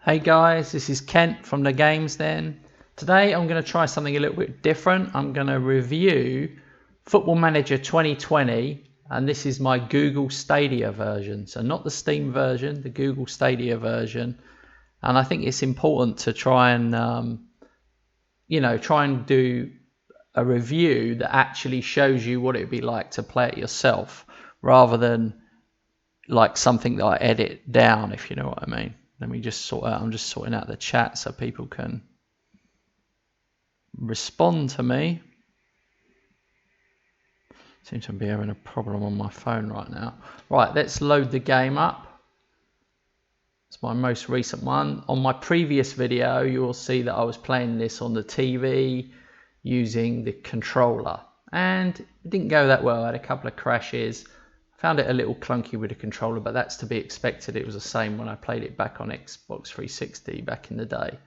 Hey guys, this is Kent from the Games Den. Today I'm going to try something a little bit different. I'm going to review Football Manager 2020, and this is my Google Stadia version. So not the Steam version, the Google Stadia version. And I think it's important to try and do a review that actually shows you what it'd be like to play it yourself, rather than like something that I edit down, if you know what I mean. Let me just sort out, I'm just sorting out the chat so people can respond to me. Seems to be having a problem on my phone right now. Right, let's load the game up. It's my most recent one. On my previous video, you will see that I was playing this on the TV using the controller. And it didn't go that well. I had a couple of crashes. Found it a little clunky with the controller, but that's to be expected. It was the same when I played it back on Xbox 360 back in the day.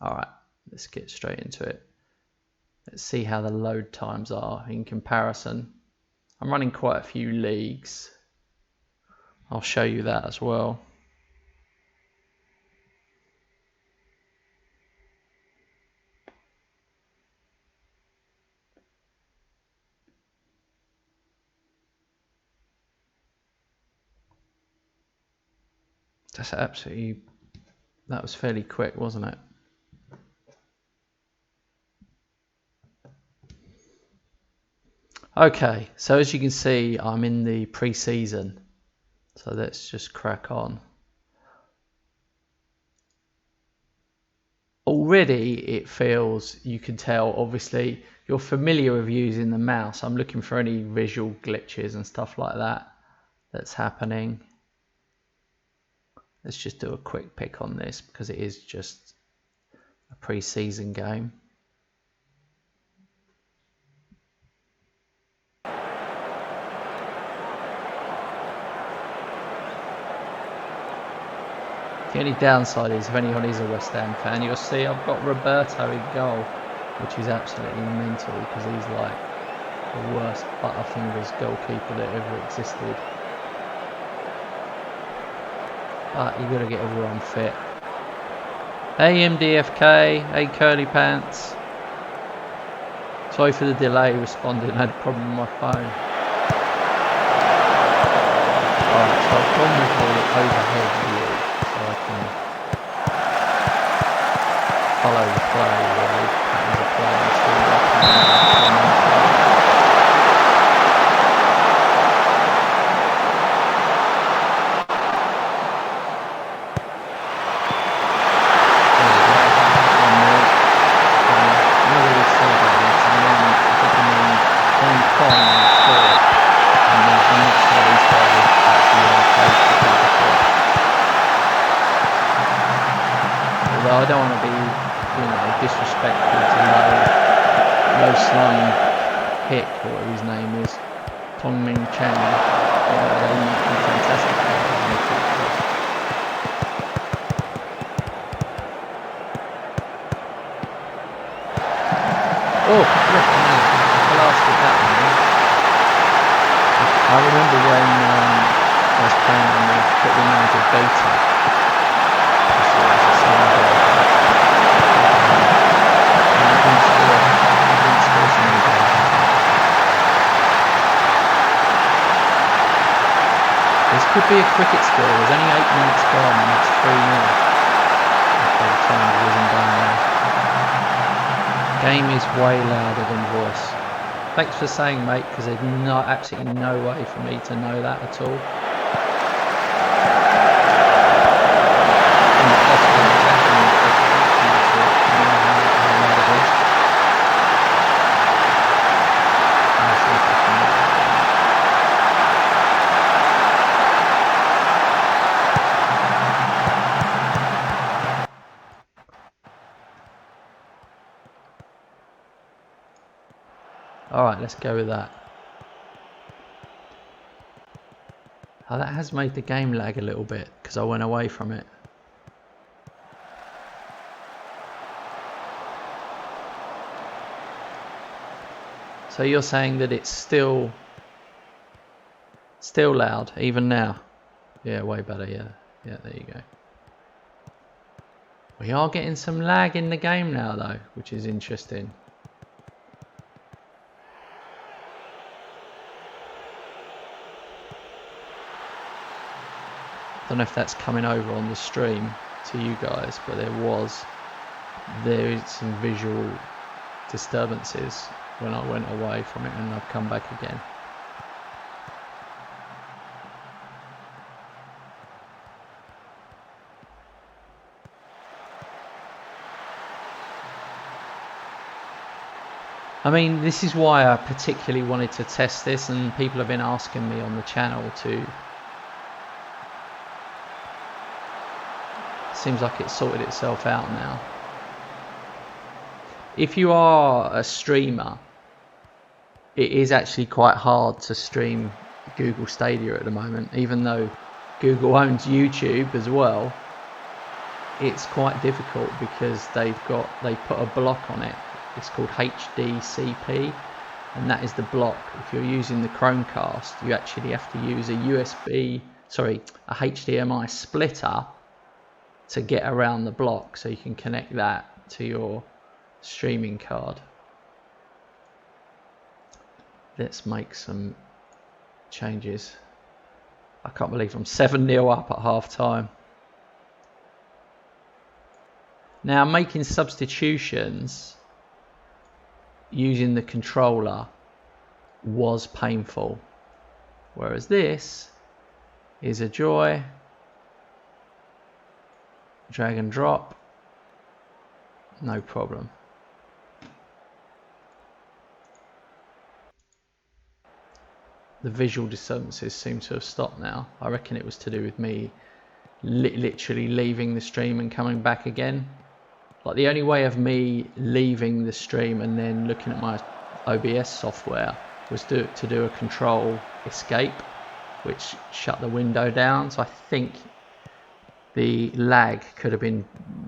Alright, let's get straight into it. Let's see how the load times are in comparison. I'm running quite a few leagues. I'll show you that as well. That was fairly quick, wasn't it? Okay, so as you can see, I'm in the pre-season. So let's just crack on. Already it feels, you can tell, obviously, you're familiar with using the mouse. I'm looking for any visual glitches and stuff like that that's happening. Let's just do a quick pick on this because it is just a pre-season game. The only downside is if anyone is a West Ham fan, you'll see I've got Roberto in goal, which is absolutely mental because he's like the worst butterfingers goalkeeper that ever existed. But you've got to get everyone fit. Hey MDFK, hey Curly Pants. Sorry for the delay responding, I had a problem with my phone. Alright, so I've gone with the overhead view so I can follow the play, really, patterns of play and see what I can. I don't want to be, disrespectful to Low Slung Hick, or whatever his name is, Tong Ming Chan. They might be fantastic. Oh, look, blasted that one. I remember when I was playing on the Football Manager beta. This could be a cricket score. There's only 8 minutes gone and it's 3-0. By the time it wasn't down there. Game is way louder than voice. Thanks for saying, mate, because there's absolutely no way for me to know that at all. Alright, let's go with that. Oh, that has made the game lag a little bit because I went away from it. So you're saying that it's still loud even now? Yeah, way better. Yeah, there you go. We are getting some lag in the game now though, which is interesting. Don't know if that's coming over on the stream to you guys, but there is some visual disturbances when I went away from it and I've come back again. I mean, this is why I particularly wanted to test this, and people have been asking me on the channel to. Seems like it's sorted itself out now. If you are a streamer, it is actually quite hard to stream Google Stadia at the moment, even though Google owns YouTube as well. It's quite difficult because they put a block on it. It's called HDCP, and that is the block. If you're using the Chromecast, you actually have to use a HDMI splitter to get around the block, so you can connect that to your streaming card. Let's make some changes. I can't believe I'm 7-0 up at half time. Now, making substitutions using the controller was painful, whereas this is a joy. Drag and drop, no problem. The visual disturbances seem to have stopped now. I reckon it was to do with me literally leaving the stream and coming back again. Like, the only way of me leaving the stream and then looking at my OBS software was to do a control escape, which shut the window down. So I think the lag could have been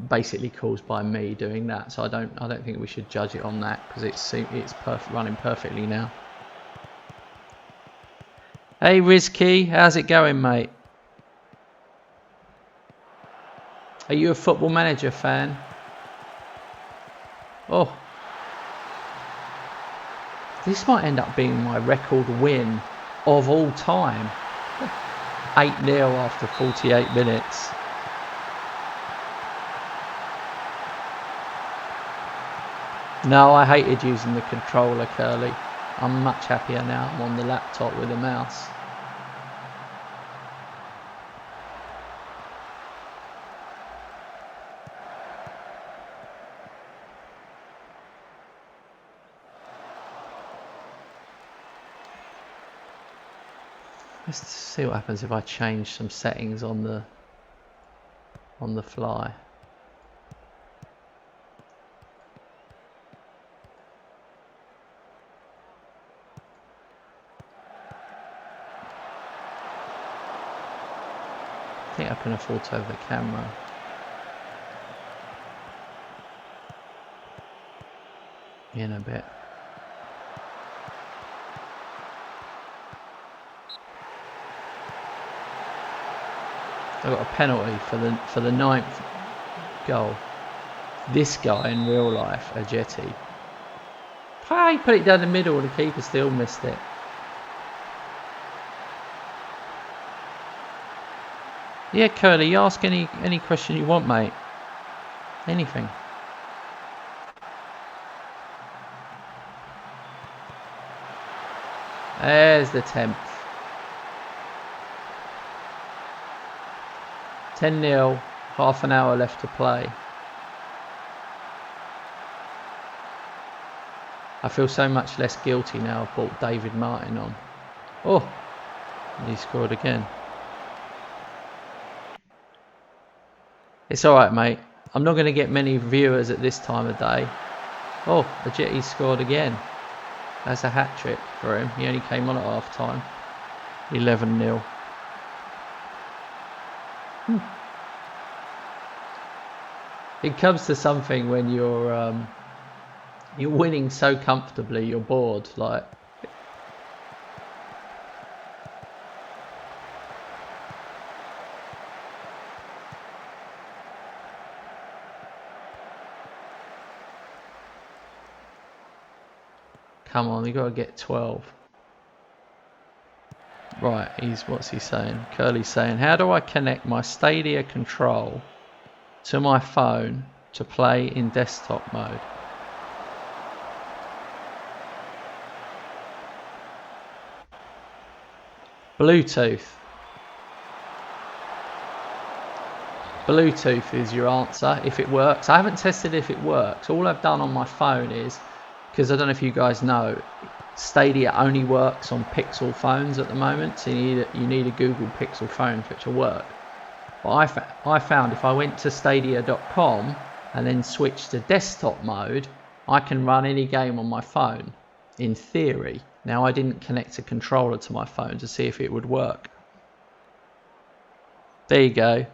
basically caused by me doing that. So I don't think we should judge it on that, because it's running perfectly now. Hey Rizky, how's it going, mate? Are you a Football Manager fan? Oh, this might end up being my record win of all time. 8-0 after 48 minutes. No, I hated using the controller, Curly. I'm much happier now. I'm on the laptop with a mouse. Let's see what happens if I change some settings on the fly. I think I can afford to have the camera. In a bit. I got a penalty for the 9th goal. This guy in real life, a jetty. He put it down the middle and the keeper still missed it. Yeah, Curly, you ask any question you want, mate. Anything. There's the 10th. 10-0, half an hour left to play. I feel so much less guilty now I've brought David Martin on. Oh, and he scored again. It's alright, mate. I'm not going to get many viewers at this time of day. Oh, the Jetty scored again. That's a hat-trick for him. He only came on at half-time. 11-0. It comes to something when you're winning so comfortably, you're bored. Like, Come on, you got to get 12. Right, what's he saying? Curly's saying, how do I connect my Stadia control to my phone to play in desktop mode? Bluetooth. Bluetooth is your answer if it works. I haven't tested if it works. All I've done on my phone is, because I don't know if you guys know, Stadia only works on Pixel phones at the moment, so you need a Google Pixel phone for it to work. But I found if I went to stadia.com and then switched to desktop mode, I can run any game on my phone, in theory. Now, I didn't connect a controller to my phone to see if it would work. There you go.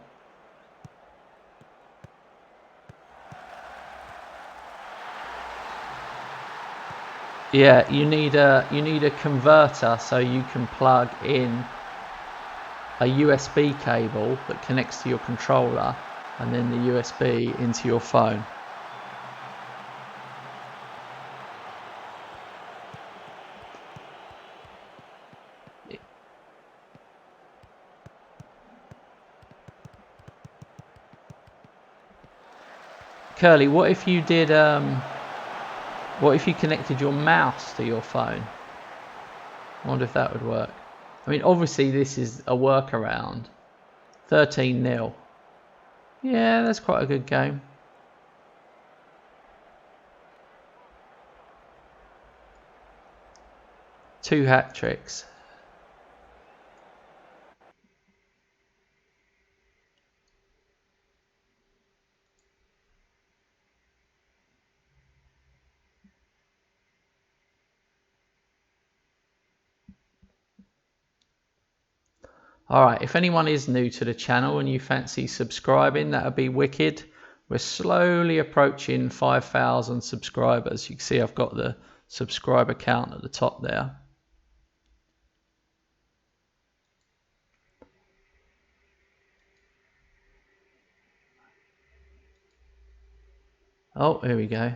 Yeah, you need a converter so you can plug in a USB cable that connects to your controller and then the USB into your phone. Curly, what if you did what if you connected your mouse to your phone? I wonder if that would work. I mean, obviously this is a workaround. 13-0. Yeah, that's quite a good game. Two hat tricks. Alright, if anyone is new to the channel and you fancy subscribing, that would be wicked. We're slowly approaching 5,000 subscribers. You can see I've got the subscriber count at the top there. Oh, here we go.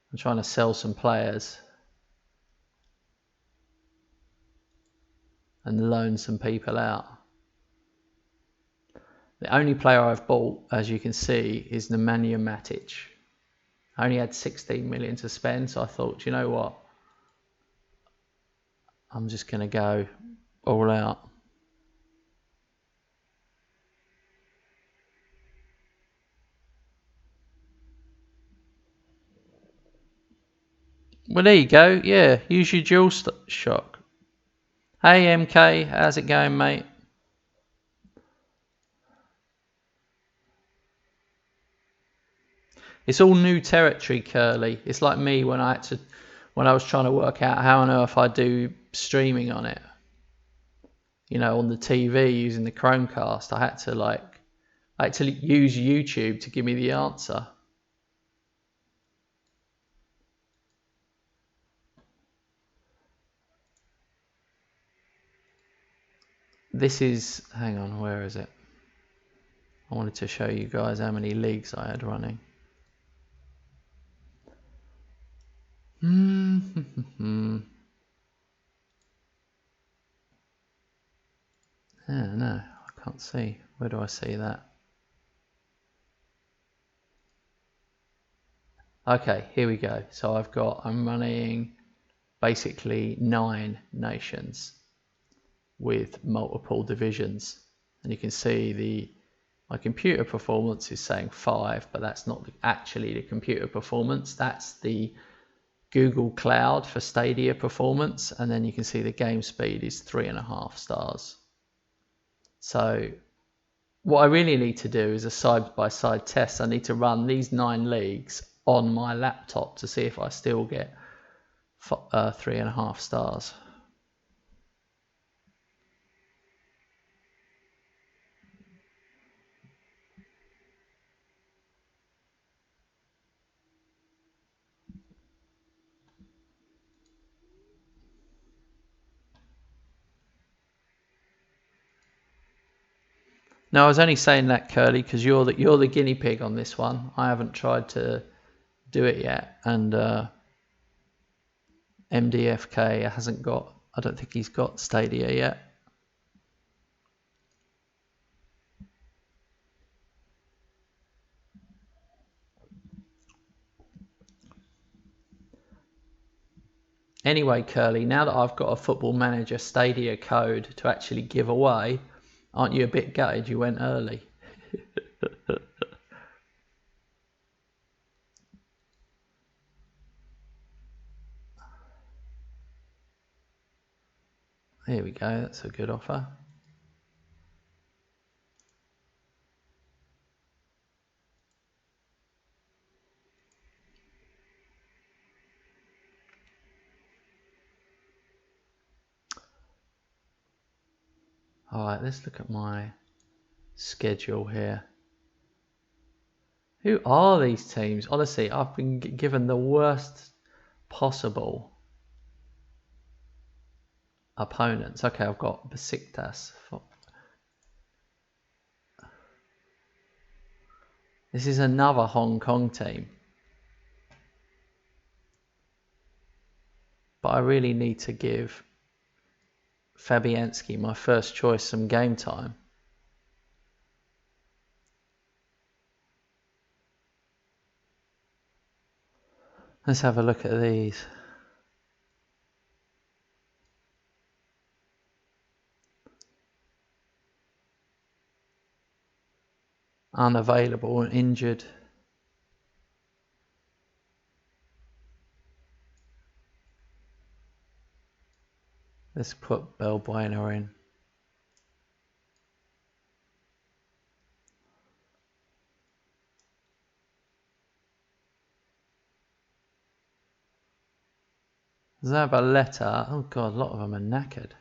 I'm trying to sell some players and loan some people out. The only player I've bought, as you can see, is Nemanja Matic. I only had 16 million to spend, so I thought, you know what? I'm just going to go all out. Well, there you go. Yeah, use your dual shock. Hey, MK, how's it going, mate? It's all new territory, Curly. It's like me when I was trying to work out how on earth I do streaming on it. You know, on the TV using the Chromecast, I had to use YouTube to give me the answer. This is, hang on, where is it? I wanted to show you guys how many leagues I had running. No, I can't see. Where do I see that? Okay, here we go. So I'm running basically 9 nations with multiple divisions. And you can see my computer performance is saying 5, but that's not actually the computer performance. That's the Google Cloud for Stadia performance. And then you can see the game speed is 3.5 stars. So what I really need to do is a side-by-side test. I need to run these 9 leagues on my laptop to see if I still get 3.5 stars. No, I was only saying that, Curly, because you're the guinea pig on this one. I haven't tried to do it yet, and MDFK hasn't got, I don't think he's got Stadia yet. Anyway, Curly, now that I've got a Football Manager Stadia code to actually give away, aren't you a bit gutted you went early? Here we go, that's a good offer. Alright, let's look at my schedule here. Who are these teams? Honestly, I've been given the worst possible opponents. Okay, I've got Besiktas. This is another Hong Kong team. But I really need to give Fabianski, my first choice, some game time. Let's have a look at these. Unavailable and injured. Let's put Balbuena in. Zabaleta. Oh god, a lot of them are knackered.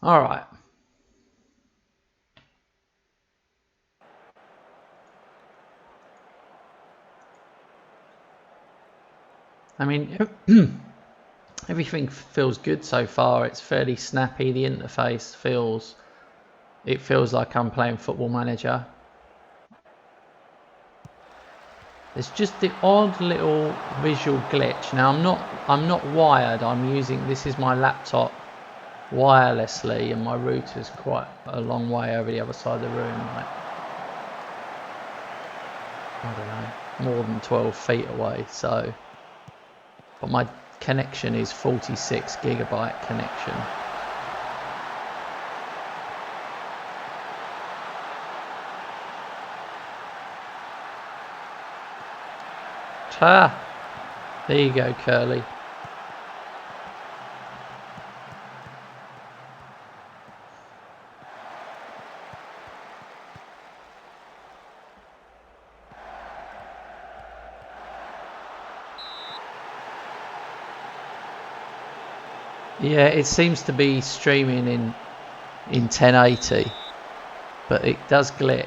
All right. I mean, everything feels good so far. It's fairly snappy. The interface feels like I'm playing Football Manager. There's just the odd little visual glitch. Now I'm not wired. This is my laptop wirelessly, and my router's quite a long way over the other side of the room, like, I don't know, more than 12 feet away. So, but my connection is 46 gigabyte connection. There you go, Curly. Yeah, it seems to be streaming in 1080, but it does glitch.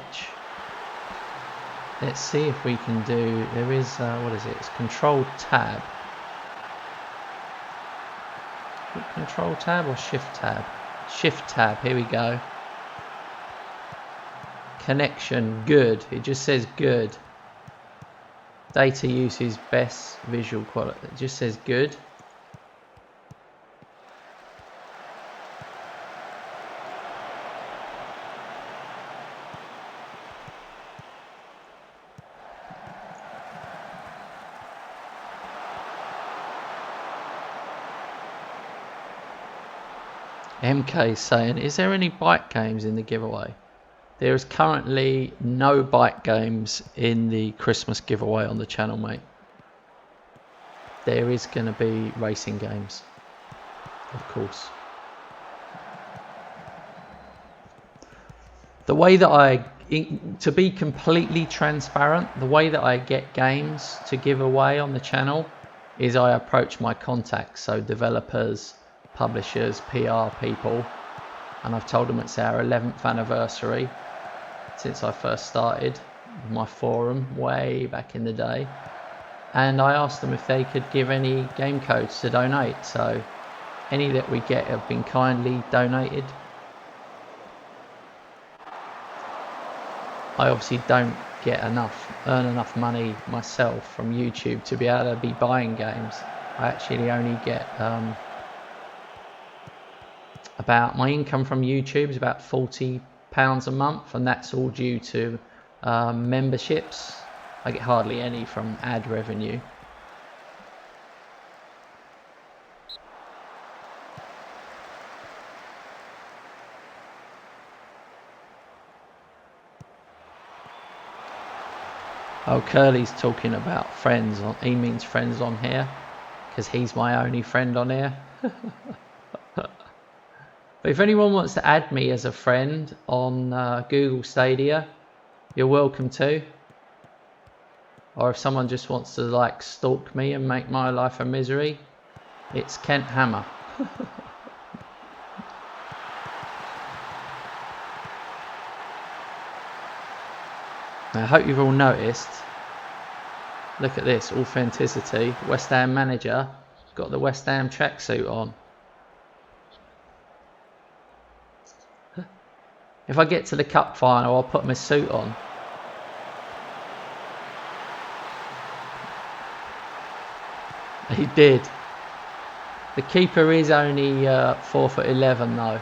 Let's see if we can do, there is, what is it? It's Control Tab. Control Tab or Shift Tab? Shift Tab, here we go. Connection, good. It just says good. Data usage, best visual quality. It just says good. MK saying, is there any bike games in the giveaway? There is currently no bike games in the Christmas giveaway on the channel, mate. There is going to be racing games, of course. The way that to be completely transparent, the way that I get games to give away on the channel is I approach my contacts, so developers, publishers, PR people, and I've told them it's our 11th anniversary since I first started my forum way back in the day, and I asked them if they could give any game codes to donate, so any that we get have been kindly donated. I obviously don't earn enough money myself from YouTube to be able to be buying games. I actually only get about, my income from YouTube is about £40 a month, and that's all due to memberships. I get hardly any from ad revenue. Oh, Curly's talking about friends. He means friends on here, because he's my only friend on here. But if anyone wants to add me as a friend on Google Stadia, you're welcome to. Or if someone just wants to like stalk me and make my life a misery, it's Kent Hammer. Now, I hope you've all noticed, look at this, authenticity. West Ham manager got the West Ham tracksuit on. If I get to the cup final, I'll put my suit on. He did. The keeper is only 4'11" though.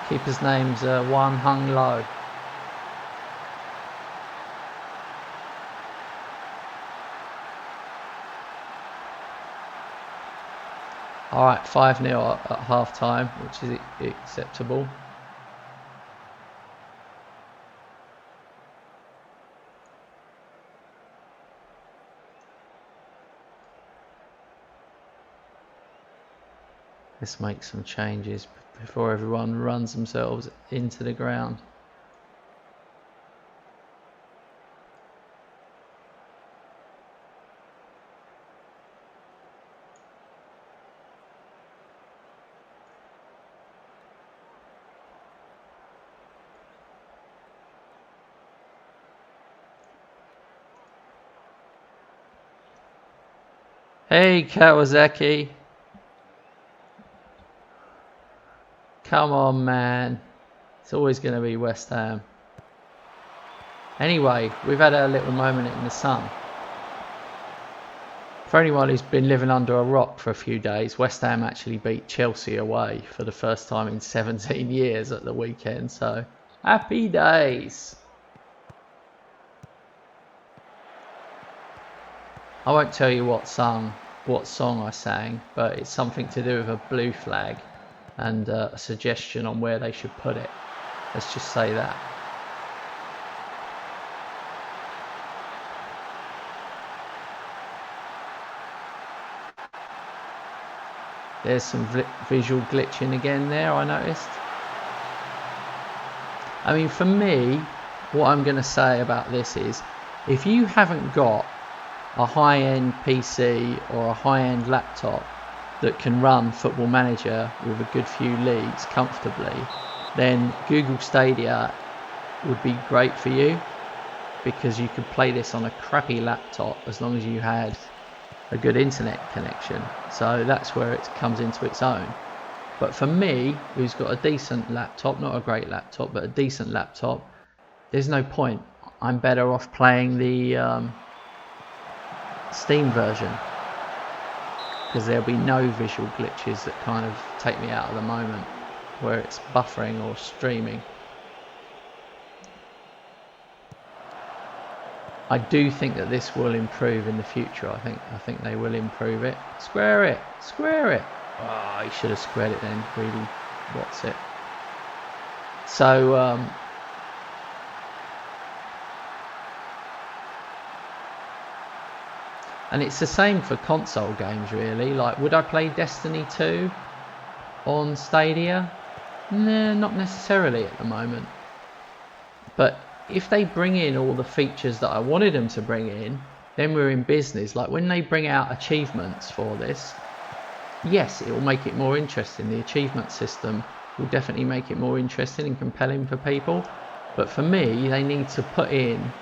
Keeper's name's Wan Hung Lo. Alright, 5-0 at half time, which is acceptable. Let's make some changes before everyone runs themselves into the ground. Hey Kawasaki. Come on, man. It's always going to be West Ham. Anyway, we've had a little moment in the sun. For anyone who's been living under a rock for a few days, West Ham actually beat Chelsea away for the first time in 17 years at the weekend. So, happy days. I won't tell you what song I sang, but it's something to do with a blue flag and a suggestion on where they should put it. Let's just say that. There's some visual glitching again there, I noticed. I mean, for me, what I'm going to say about this is, if you haven't got a high-end PC or a high-end laptop that can run Football Manager with a good few leagues comfortably, then Google Stadia would be great for you, because you could play this on a crappy laptop as long as you had a good internet connection. So that's where it comes into its own. But for me, who's got a decent laptop, not a great laptop, but a decent laptop, there's no point. I'm better off playing the Steam version, because there'll be no visual glitches that kind of take me out of the moment where it's buffering or streaming. I do think that this will improve in the future. I think they will improve it. Square it, square it. Oh, he should have squared it then. Really, what's it? So and it's the same for console games, really. Like, would I play Destiny 2 on Stadia? Nah, not necessarily at the moment. But if they bring in all the features that I wanted them to bring in, then we're in business. Like, when they bring out achievements for this, yes, it will make it more interesting. The achievement system will definitely make it more interesting and compelling for people. But for me, they need to put in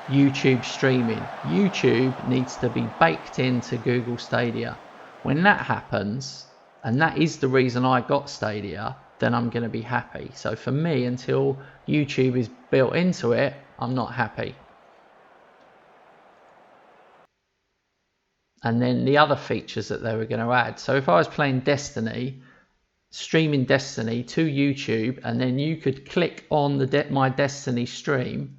YouTube streaming. YouTube needs to be baked into Google Stadia. When that happens, and that is the reason I got Stadia, then I'm going to be happy. So for me, until YouTube is built into it, I'm not happy. And then the other features that they were going to add. So if I was playing Destiny, streaming Destiny to YouTube, and then you could click on the my Destiny stream,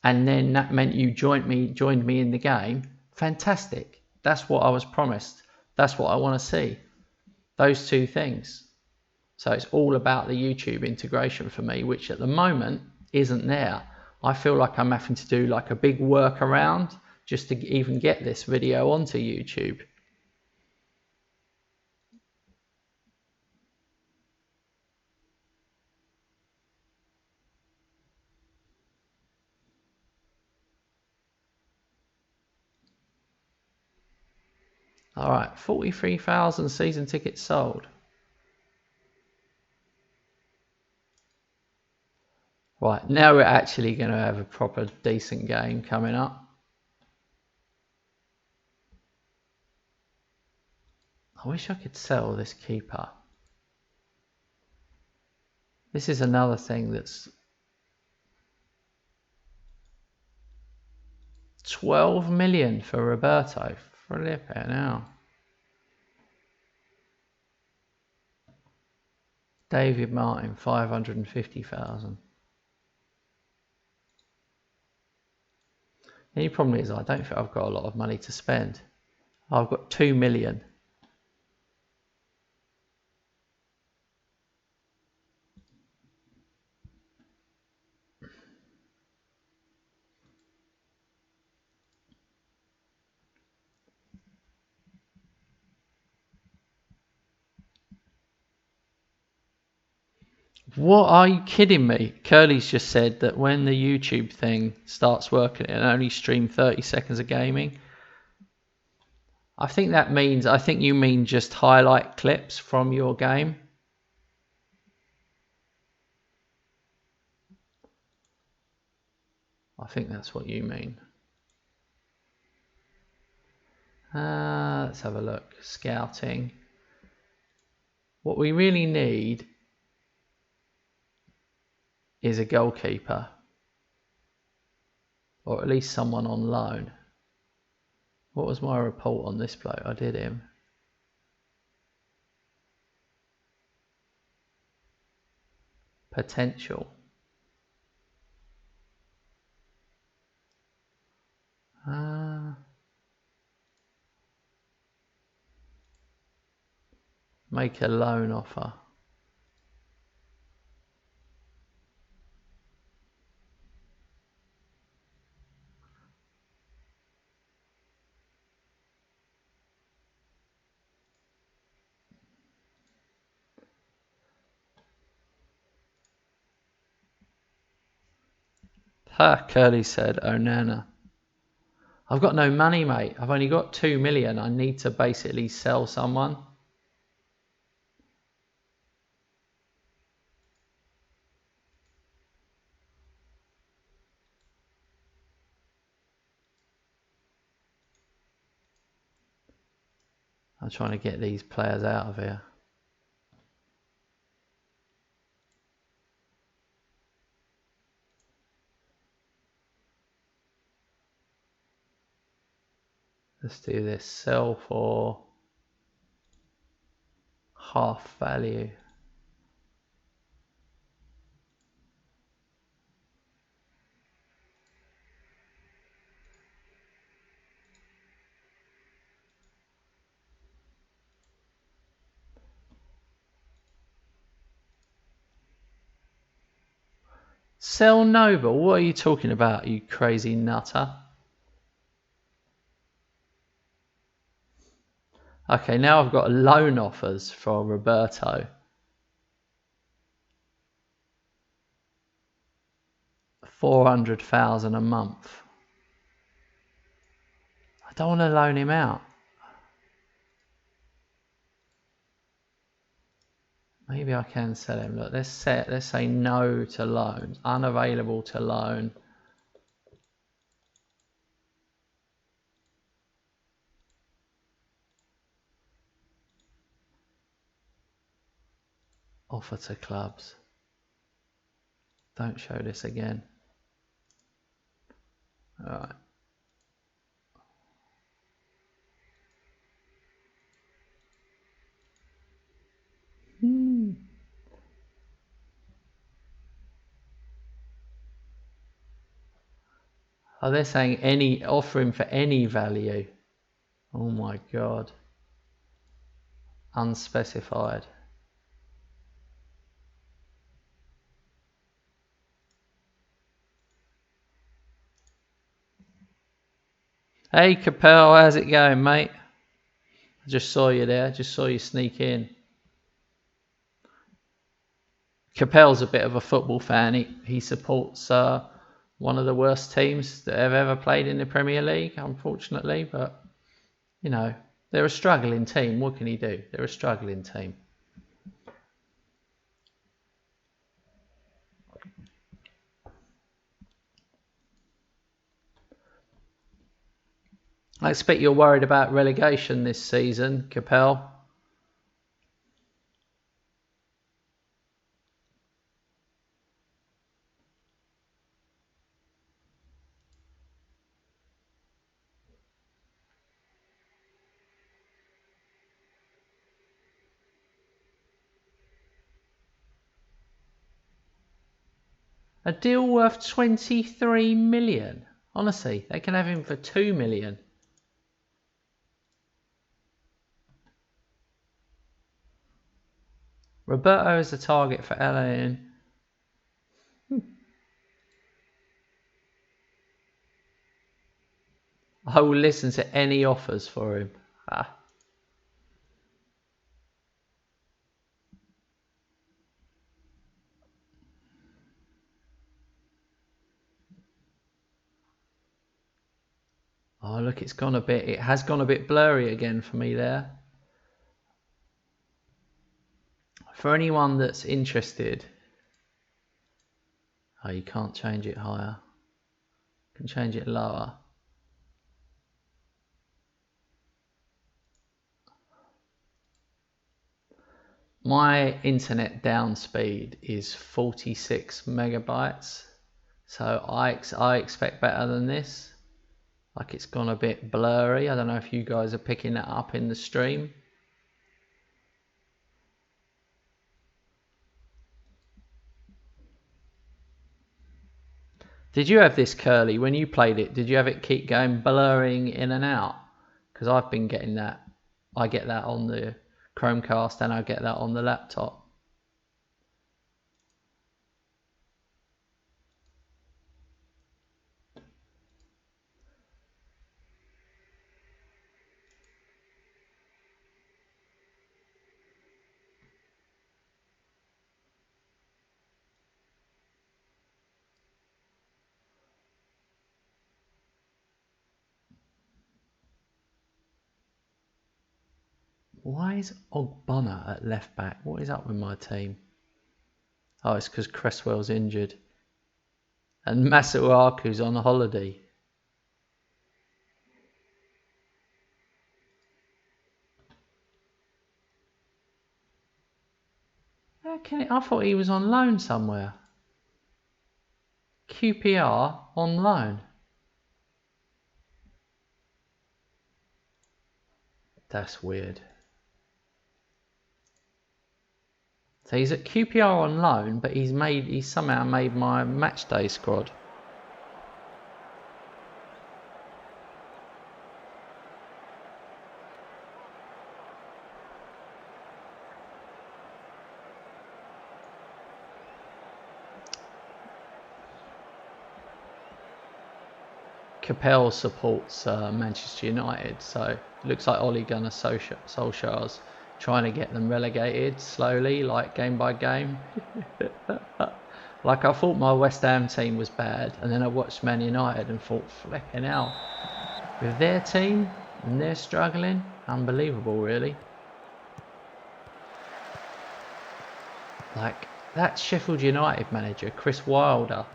and then that meant you joined me in the game. Fantastic. That's what I was promised. That's what I want to see. Those two things. So it's all about the YouTube integration for me, which at the moment isn't there. I feel like I'm having to do like a big workaround just to even get this video onto YouTube. All right, 43,000 season tickets sold. Right, now we're actually going to have a proper decent game coming up. I wish I could sell this keeper. This is another thing that's 12 million for Roberto. Flip it now. David Martin, 550,000. The only problem is I don't think I've got a lot of money to spend. I've got 2 million. What, are you kidding me? Curly's just said that when the YouTube thing starts working, it'll only stream 30 seconds of gaming. I think that means, I think you mean just highlight clips from your game. I think that's what you mean. Let's have a look. Scouting. What we really need is a goalkeeper, or at least someone on loan. What was my report on this bloke? I did him. Potential. Make a loan offer. Curly said, oh Nana. I've got no money, mate. I've only got 2 million. I need to basically sell someone. I'm trying to get these players out of here. Let's do this. Sell for half value. Sell Noble? What are you talking about, you crazy nutter? Okay, now I've got loan offers for Roberto. 400,000 a month. I don't want to loan him out. Maybe I can sell him. Look, let's say no to loans. Unavailable to loan. Offer to clubs. Don't show this again. Alright. Oh, they're saying any, offering for any value. Oh my God. Unspecified. Hey Capel, how's it going, mate? I just saw you there, just saw you sneak in. Capel's a bit of a football fan. He supports one of the worst teams that have ever played in the Premier League, unfortunately. But, you know, they're a struggling team. What can he do? They're a struggling team. I expect you're worried about relegation this season, Capel. A deal worth 23 million. Honestly, they can have him for 2 million. Roberto is the target for LA. I will listen to any offers for him. Oh, look, it has gone a bit blurry again for me there. For anyone that's interested, oh, you can't change it higher. You can change it lower. My internet down speed is 46 megabytes. So I expect better than this. Like, it's gone a bit blurry. I don't know if you guys are picking that up in the stream. Did you have this, Curly, when you played it? Did you have it keep going blurring in and out? Because I've been getting that. I get that on the Chromecast and I get that on the laptop. Why is Ogbonna at left back? What is up with my team? Oh, it's because Cresswell's injured. And Masuaku's on holiday. I thought he was on loan somewhere. QPR on loan. That's weird. So he's at QPR on loan, but he's somehow made my matchday squad. Capel supports Manchester United, so it looks like Ole Gunnar Solskjaer's trying to get them relegated slowly, like game by game. Like, I thought my West Ham team was bad, and then I watched Man United and thought, flipping hell, with their team and they're struggling, unbelievable, really. Like, that Sheffield United manager, Chris Wilder,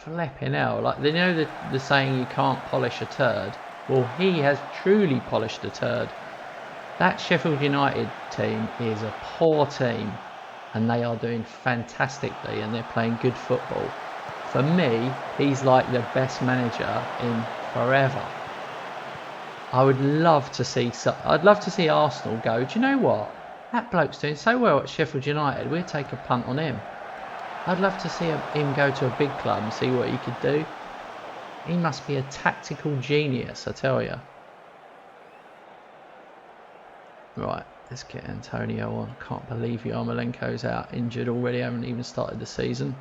flipping hell, like, they know the saying you can't polish a turd. Well, he has truly polished a turd. That Sheffield United team is a poor team. and they are doing fantastically and they're playing good football. For me, he's like the best manager in forever. I would love to see. I'd love to see Arsenal go, do you know what? That bloke's doing so well at Sheffield United. We'll take a punt on him. I'd love to see him go to a big club and see what he could do. He must be a tactical genius, I tell you. Right, let's get Antonio on. Can't believe Yarmolenko's out injured already. Haven't even started the season.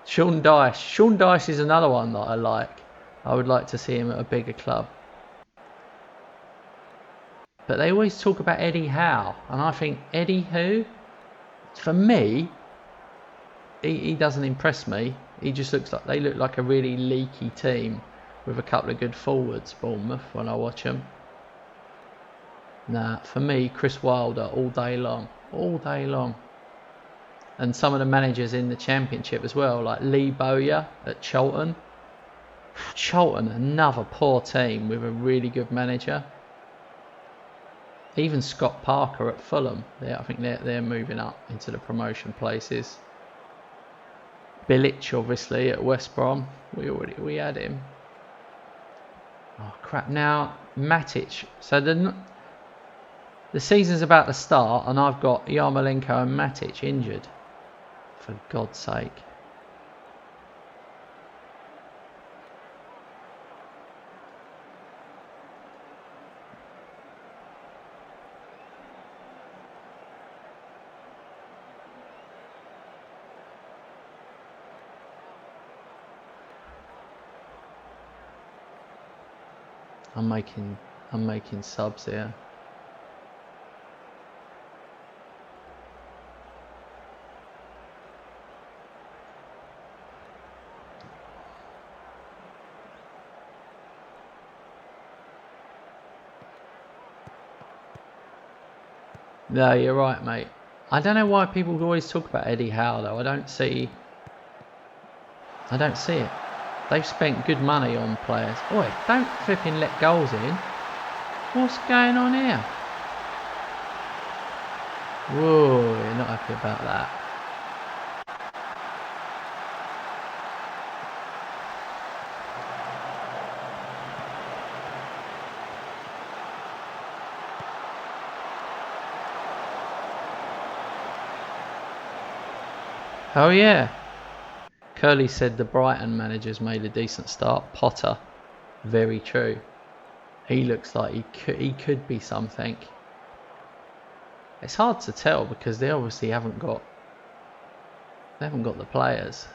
Sean Dyche. Sean Dyche is another one that I like. I would like to see him at a bigger club. But they always talk about Eddie Howe. And I think, Eddie who? For me, he doesn't impress me. He just looks like they look like a really leaky team with a couple of good forwards, Bournemouth, when I watch them. Nah, for me, Chris Wilder all day long. All day long. And some of the managers in the Championship as well, like Lee Bowyer at Charlton. Charlton, another poor team with a really good manager. Even Scott Parker at Fulham. I think they're moving up into the promotion places. Bilic, obviously, at West Brom. We had him. Oh crap! Now Matic. So the season's about to start, and I've got Yarmolenko and Matic injured. For God's sake. I'm making subs here. No, you're right, mate. I don't know why people always talk about Eddie Howe though. I don't see it. They've spent good money on players. Oi, don't flipping let goals in. What's going on here? Whoa, you're not happy about that. Oh yeah. Curly said the Brighton manager's made a decent start. Potter, very true. He looks like he could be something. It's hard to tell because they obviously haven't got the players.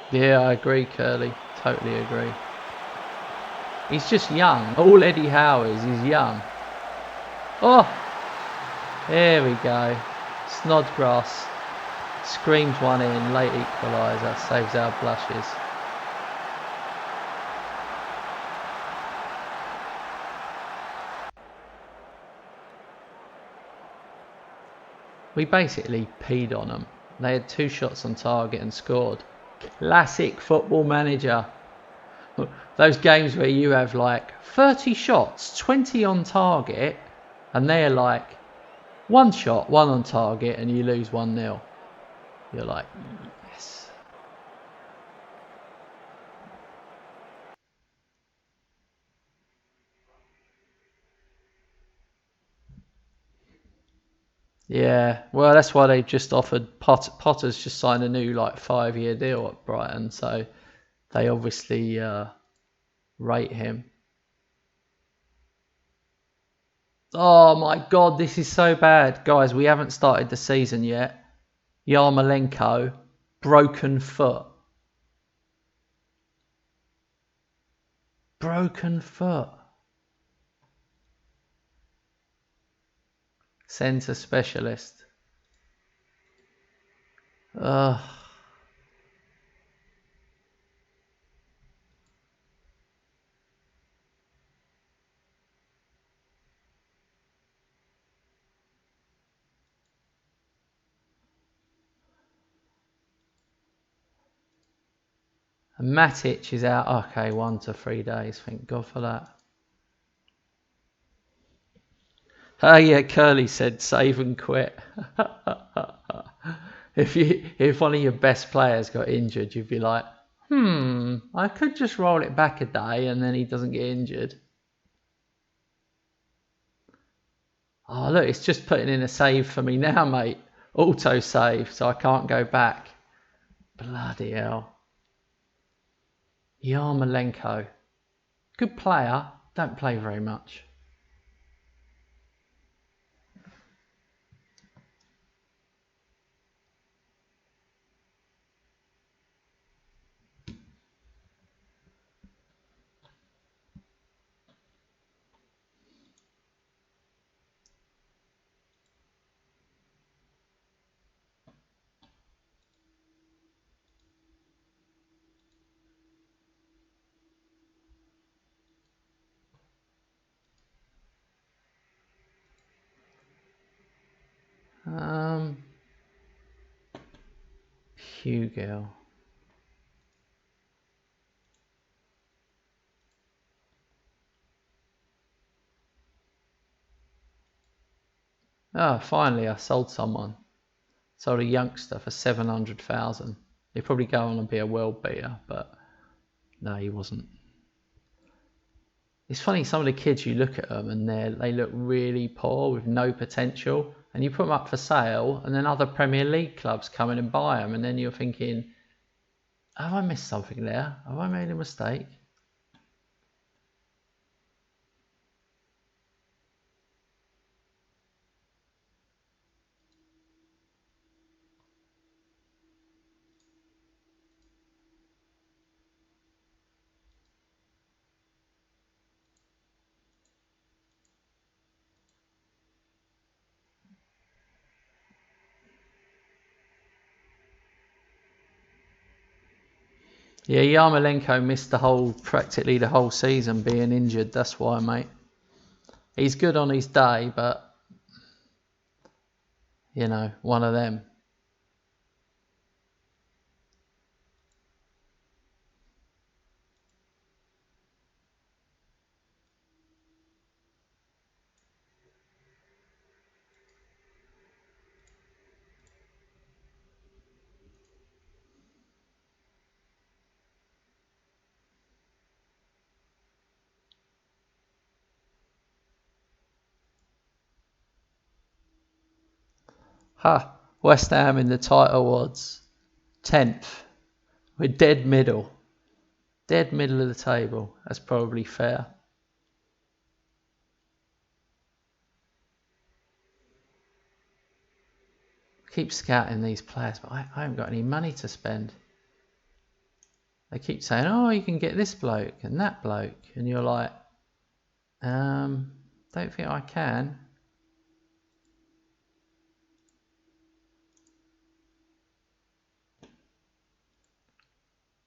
Yeah, I agree, Curly. Totally agree. He's just young. All Eddie Howe is, he's young. Oh! There we go. Snodgrass screams one in. Late equaliser. Saves our blushes. We basically peed on them. They had 2 shots on target and scored. Classic Football Manager. Those games where you have like 30 shots, 20 on target, and they're like 1 shot, 1 on target, and you lose 1-0. You're like, yes. Yeah, well, that's why they've just offered Potter's just signed a new like 5-year deal at Brighton, so they obviously rate him. Oh my God, this is so bad. Guys, we haven't started the season yet. Yarmolenko, broken foot. Broken foot. Centre specialist. Ugh. And Matic is out. Okay, 1 to 3 days. Thank God for that. Oh yeah, Curly said save and quit. If one of your best players got injured, you'd be like, I could just roll it back a day and then he doesn't get injured. Oh look, it's just putting in a save for me now, mate. Auto save, so I can't go back. Bloody hell. Yarmolenko. Good player, don't play very much. Hugo. Oh, finally I sold someone. Sold a youngster for 700,000. He'd probably go on and be a world beater, but no, he wasn't. It's funny, some of the kids, you look at them and they look really poor with no potential, and you put them up for sale, and then other Premier League clubs come in and buy them, and then you're thinking, have I missed something there? Have I made a mistake? Yeah, Yarmolenko missed practically the whole season being injured. That's why, mate. He's good on his day, but, you know, one of them. Ha! West Ham in the title odds. 10th. We're dead middle. Dead middle of the table. That's probably fair. Keep scouting these players, but I haven't got any money to spend. They keep saying, oh, you can get this bloke and that bloke. And you're like, don't think I can.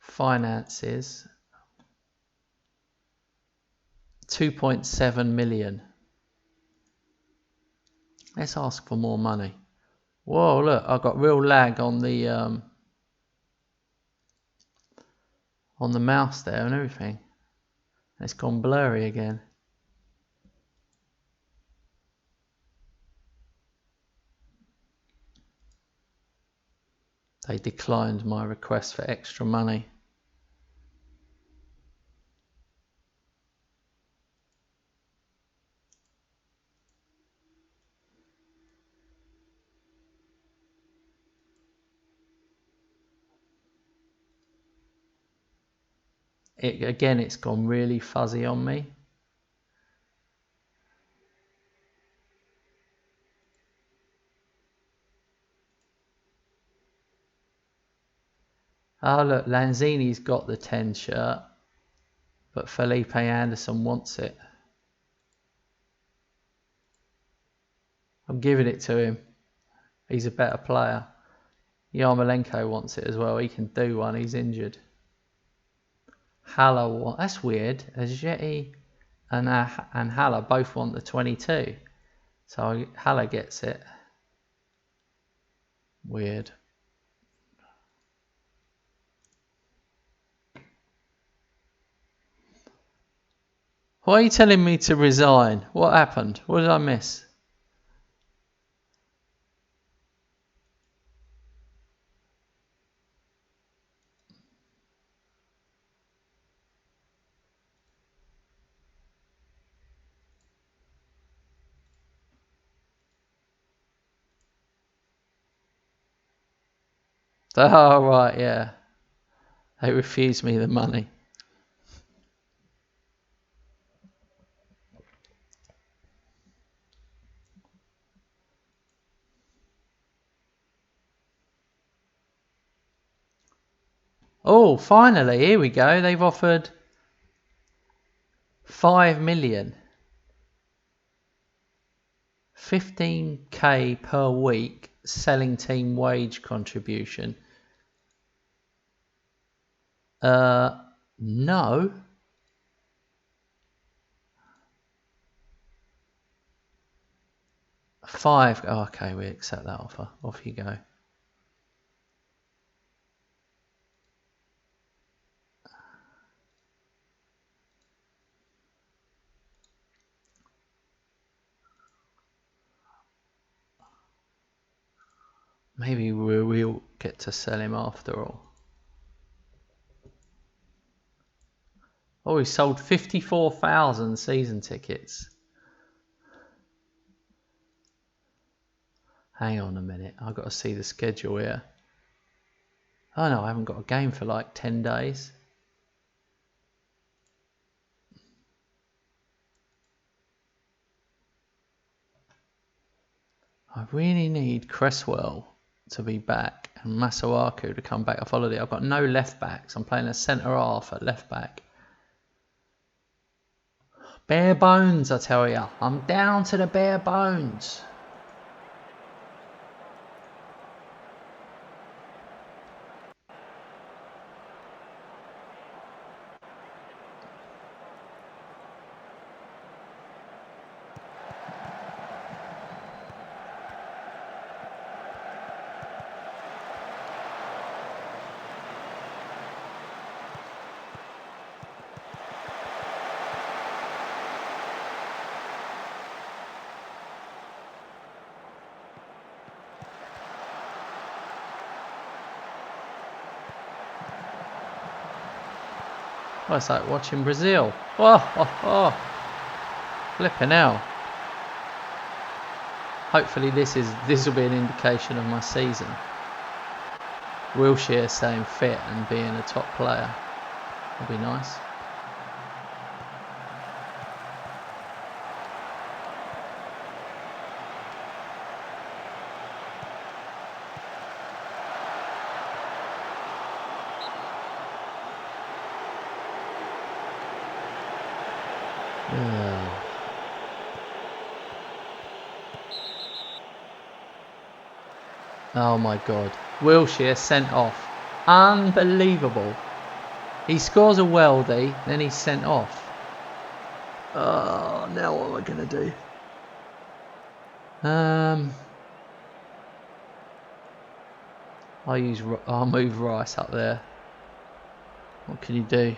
Finances. 2.7 million. Let's ask for more money. Whoa, look, I've got real lag on the mouse there and everything. It's gone blurry again. They declined my request for extra money. Again, it's gone really fuzzy on me. Oh look, Lanzini's got the 10 shirt, but Felipe Anderson wants it. I'm giving it to him. He's a better player. Yarmolenko wants it as well. He can do one. He's injured. Haller, that's weird. Ajeti and Haller both want the 22. So Haller gets it. Weird. Why are you telling me to resign? What happened? What did I miss? Oh, right, yeah. They refused me the money. Oh, finally, here we go. They've offered 5 million. 15k per week selling team wage contribution. No. Five. Oh, okay, we accept that offer. Off you go. Maybe we'll get to sell him after all. Oh, he sold 54,000 season tickets. Hang on a minute. I've got to see the schedule here. Oh no, I haven't got a game for like 10 days. I really need Cresswell to be back and Masuaku to come back off holiday. I've got no left backs. I'm playing a centre half at left back. Bare bones, I tell you. I'm down to the bare bones. Well, it's like watching Brazil. Oh. Flipping hell. Hopefully this will be an indication of my season. Wilshere staying fit and being a top player. That'll be nice. Oh my god. Wilshere sent off. Unbelievable. He scores a worldie, then he's sent off. Oh, now what am I going to do? I'll move Rice up there. What can you do?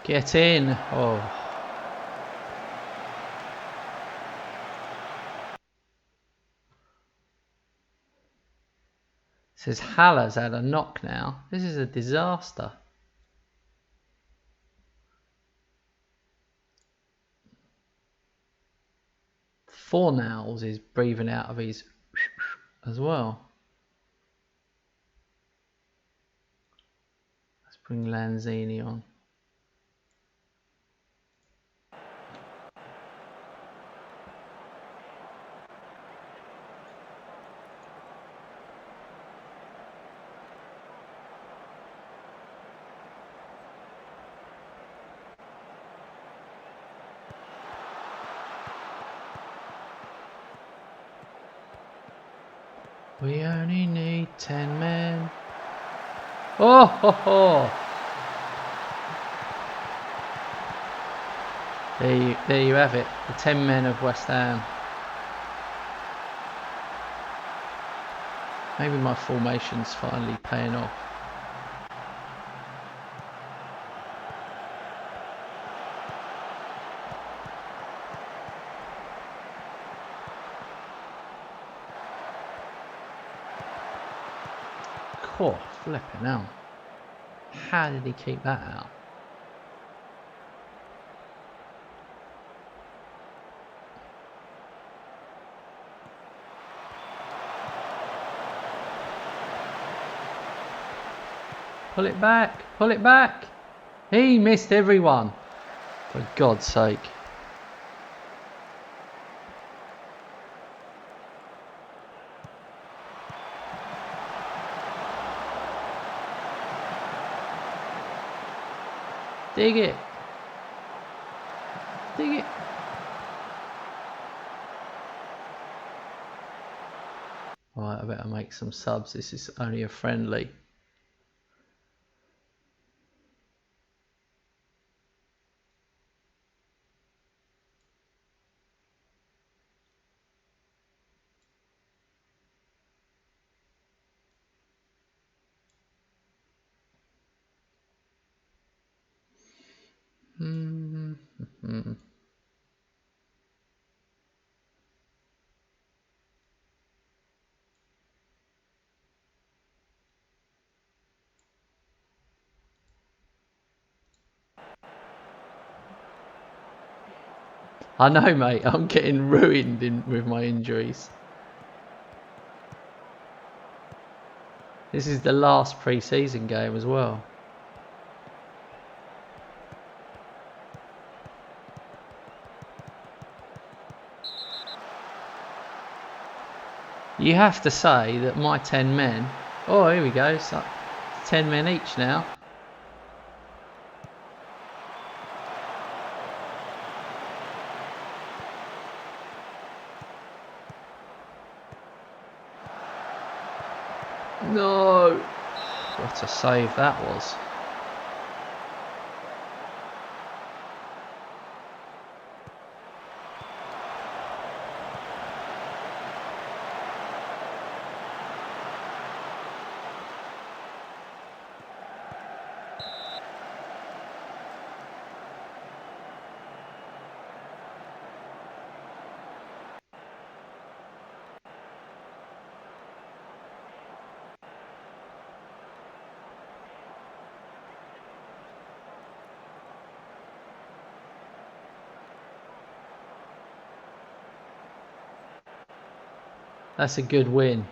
Get in. Oh. Says Haller's had a knock now. This is a disaster. Fornals is breathing out of his as well. Let's bring Lanzini on. We only need 10 men. Oh ho ho! There you have it. The 10 men of West Ham. Maybe my formation's finally paying off. Oh, flipping out. How did he keep that out? Pull it back, pull it back. He missed everyone. For God's sake. Dig it. Dig it. Right, I better make some subs. This is only a friendly. I know, mate. I'm getting ruined with my injuries. This is the last pre-season game as well. You have to say that my 10 men... Oh, here we go. It's like 10 men each now. No! What a save that was. That's a good win.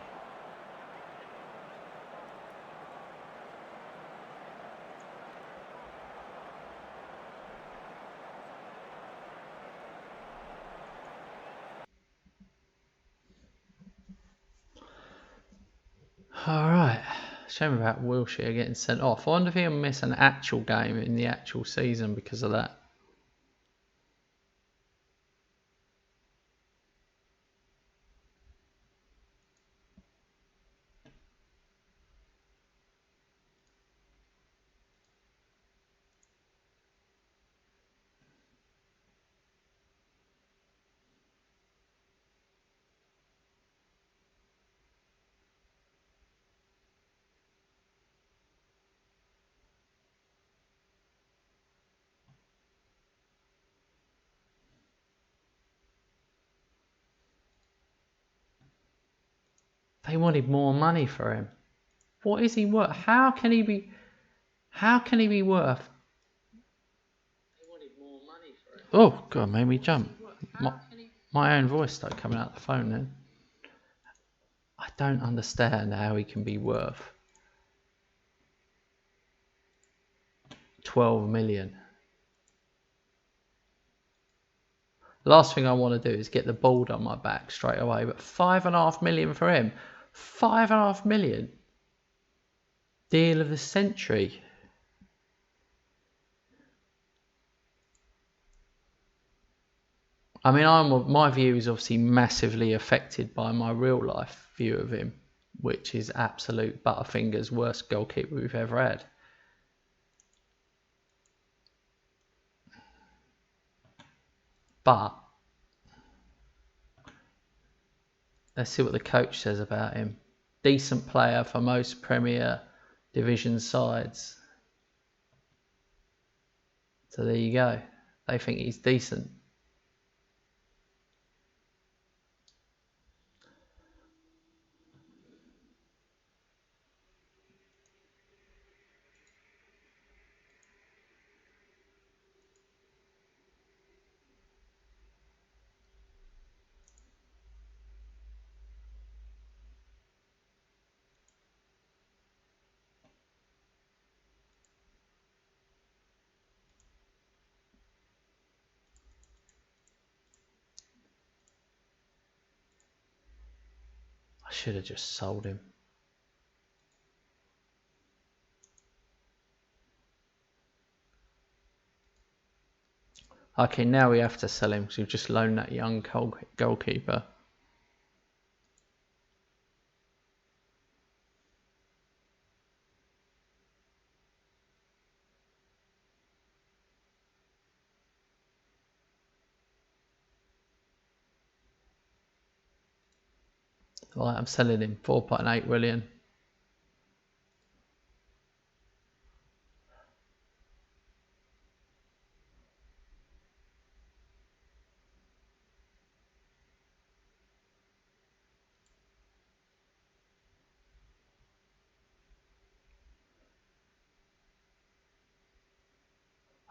Alright. Shame about Wilshere getting sent off. I wonder if he'll miss an actual game in the actual season because of that. They wanted more money for him. What is he worth? How can he be worth? He wanted more money for it. Oh God, made me jump. My own voice started coming out the phone then. I don't understand how he can be worth 12 million. Last thing I want to do is get the ball on my back straight away, but 5.5 million for him. 5.5 million. Deal of the century. I mean, my view is obviously massively affected by my real life view of him, which is absolute Butterfingers worst goalkeeper we've ever had. But let's see what the coach says about him. Decent player for most Premier Division sides. So there you go. They think he's decent. I should have just sold him. Okay, now we have to sell him because we've just loaned that young goalkeeper. Right, I'm selling him 4.8 million.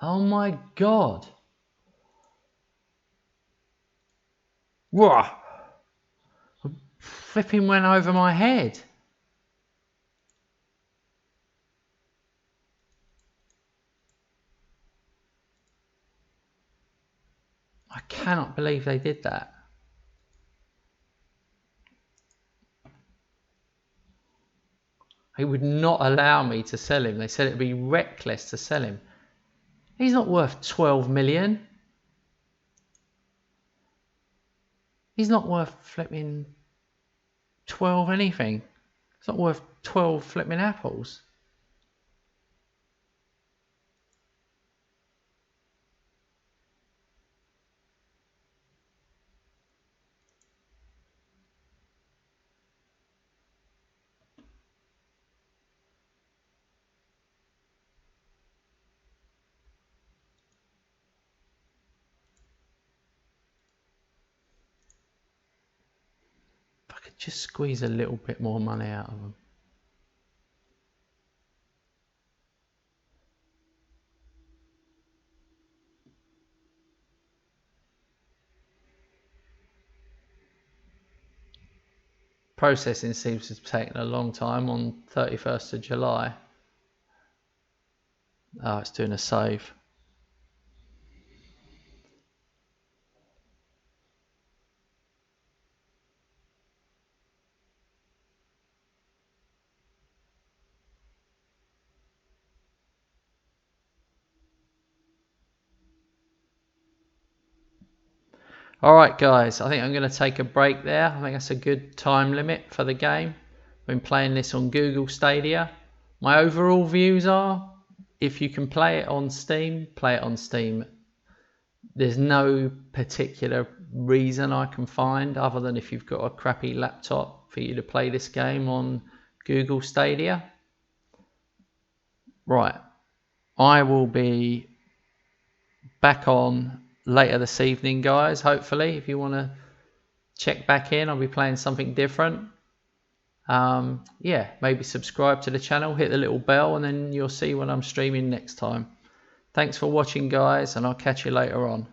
Oh my God. Whoa. Flipping went over my head. I cannot believe they did that. They would not allow me to sell him. They said it'd be reckless to sell him. He's not worth 12 million. He's not worth flipping 12 anything. It's not worth 12 flipping apples. If I could just squeeze a little bit more money out of them. Processing seems to have taken a long time on 31st of July. Oh, it's doing a save. Alright guys, I think I'm going to take a break there. I think that's a good time limit for the game. I've been playing this on Google Stadia. My overall views are, if you can play it on Steam, play it on Steam. There's no particular reason I can find other than if you've got a crappy laptop for you to play this game on Google Stadia. Right, I will be back on later this evening, guys. Hopefully, if you want to check back in, I'll be playing something different. Yeah, maybe subscribe to the channel, hit the little bell, and then you'll see when I'm streaming next time. Thanks for watching, guys, and I'll catch you later on.